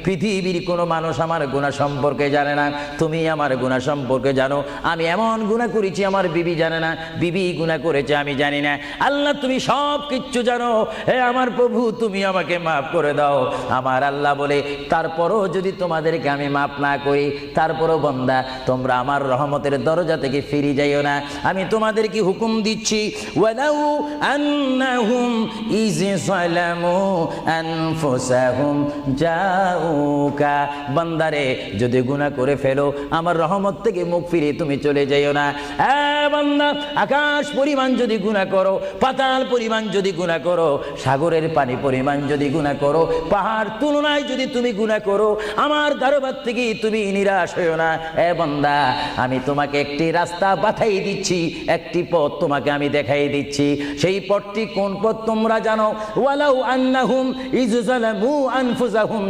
পৃথিবীর কোনো মানুষ আমার গুনাহ সম্পর্কে জানে না, তুমি আমার গুনাহ সম্পর্কে জানো। আমি এমন গুনাহ করেছি আমার বিবি জানে না, বিবি গুনাহ করেছে আমি জানি না। আল্লাহ তুমি সব কিচ্ছু জানো, হে আমার প্রভু তুমি আমাকে মাফ করে দাও। আমার আল্লাহ বলে, তারপরও যদি তোমাদেরকে আমি মাফ না করি, তারপরও বান্দা তোমরা আমার রহমতের দরজা থেকে ফিরে যাইও না। আমি তোমাদেরকে হুকুম দিচ্ছি, ওয়ালাউ আন্নাহুম ইয যালামু আনফুসাহুম জাউকা, বান্দারে যদি গুনাহ করে ফেলো আমার রহমত থেকে মুখ ফিরিয়ে তুমি চলে যাইও না। বান্দা, আকাশ পরিমাণ যদি গুনাহ করো, পাতাল পরিমাণ যদি গুনাহ করো, সাগরের পানি পরিমাণ যদি গুনাহ করো, পাহাড় তুলনায় যদি তুমি গুনাহ করো, আমার দরবার থেকে তুমি নিরাশ হইও না। বান্দা, আমি তোমাকে একটি রাস্তা বাতাই দিচ্ছি, একটি পথ তোমাকে আমি দেখাই দিচ্ছি। সেই পথটি কোন পথ তোমরা জানো? ওয়ালাউ আন্নাহুম ইয যালামু আনফুসাহুম